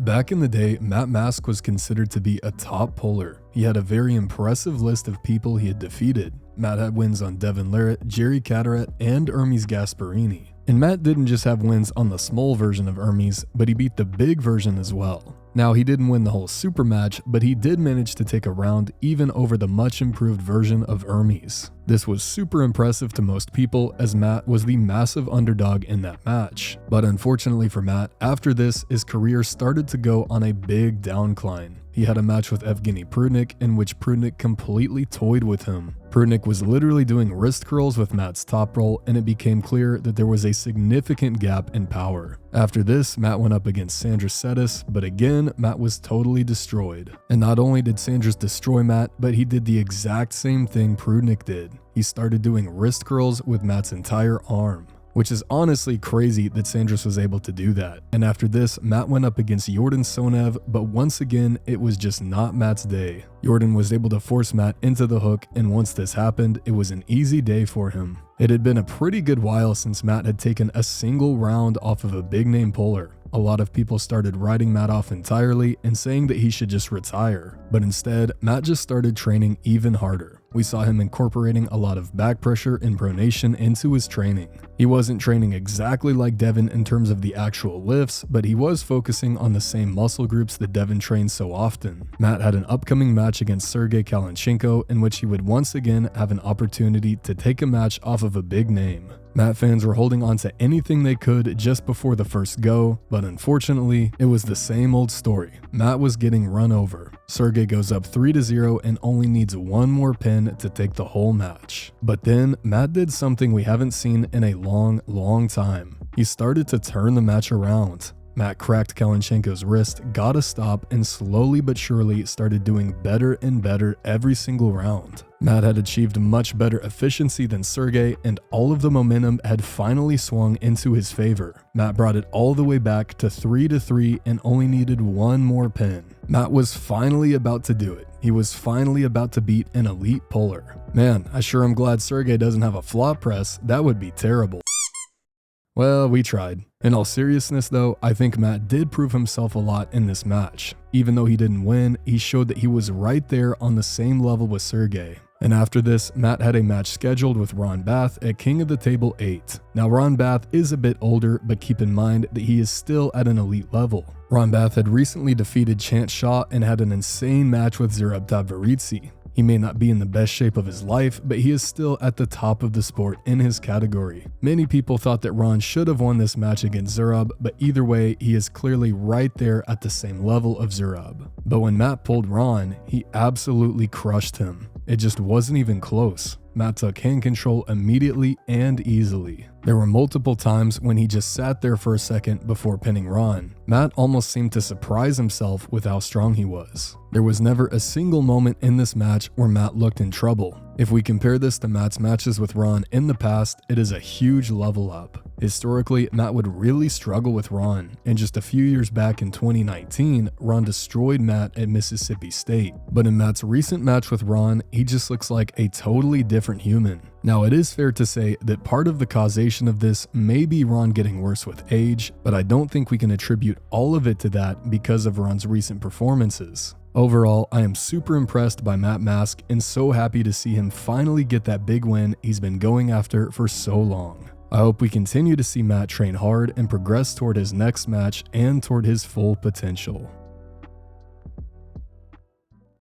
Back in the day, Matt Mask was considered to be a top puller. He had a very impressive list of people he had defeated. Matt had wins on Devin Larratt, Jerry Caderet, and Hermes Gasparini. And Matt didn't just have wins on the small version of Hermes, but he beat the big version as well. Now, he didn't win the whole super match, but he did manage to take a round even over the much improved version of Hermes. This was super impressive to most people, as Matt was the massive underdog in that match. But unfortunately for Matt, after this, his career started to go on a big downcline. He had a match with Evgeny Prudnik in which Prudnik completely toyed with him. Prudnik was literally doing wrist curls with Matt's top roll, and it became clear that there was a significant gap in power. After this, Matt went up against Sandras Setis, but again, Matt was totally destroyed. And not only did Sandras destroy Matt, but he did the exact same thing Prudnik did. He started doing wrist curls with Matt's entire arm. Which is honestly crazy that Sandras was able to do that. And after this, Matt went up against Yordan Sonev, but once again, it was just not Matt's day. Yordan was able to force Matt into the hook, and once this happened, it was an easy day for him. It had been a pretty good while since Matt had taken a single round off of a big name puller. A lot of people started writing Matt off entirely and saying that he should just retire. But instead, Matt just started training even harder. We saw him incorporating a lot of back pressure and pronation into his training. He wasn't training exactly like Devin in terms of the actual lifts, but he was focusing on the same muscle groups that Devin trains so often. Matt had an upcoming match against Sergey Kalanchenko in which he would once again have an opportunity to take a match off of a big name. Matt fans were holding on to anything they could just before the first go, but unfortunately, it was the same old story. Matt was getting run over. Sergey goes up 3-0 and only needs one more pin to take the whole match. But then, Matt did something we haven't seen in a long time. He started to turn the match around. Matt cracked Kalanchenko's wrist, got a stop, and slowly but surely started doing better and better every single round. Matt had achieved much better efficiency than Sergey, and all of the momentum had finally swung into his favor. Matt brought it all the way back to 3-3 and only needed one more pin. Matt was finally about to do it. He was finally about to beat an elite puller. Man, I sure am glad Sergey doesn't have a flop press. That would be terrible. Well, we tried. In all seriousness though, I think Matt did prove himself a lot in this match. Even though he didn't win, he showed that he was right there on the same level with Sergey. And after this, Matt had a match scheduled with Ron Bath at King of the Table 8. Now Ron Bath is a bit older, but keep in mind that he is still at an elite level. Ron Bath had recently defeated Chance Shaw and had an insane match with Zurab Tavaritsi. He may not be in the best shape of his life, but he is still at the top of the sport in his category. Many people thought that Ron should have won this match against Zurab, but either way, he is clearly right there at the same level of Zurab. But when Matt pulled Ron, he absolutely crushed him. It just wasn't even close. Matt took hand control immediately and easily. There were multiple times when he just sat there for a second before pinning Ron. Matt almost seemed to surprise himself with how strong he was. There was never a single moment in this match where Matt looked in trouble. If we compare this to Matt's matches with Ron in the past, it is a huge level up. Historically, Matt would really struggle with Ron, and just a few years back in 2019, Ron destroyed Matt at Mississippi State. But in Matt's recent match with Ron, he just looks like a totally different human. Now, it is fair to say that part of the causation of this may be Ron getting worse with age, but I don't think we can attribute all of it to that because of Ron's recent performances. Overall, I am super impressed by Matt Mask and so happy to see him finally get that big win he's been going after for so long. I hope we continue to see Matt train hard and progress toward his next match and toward his full potential.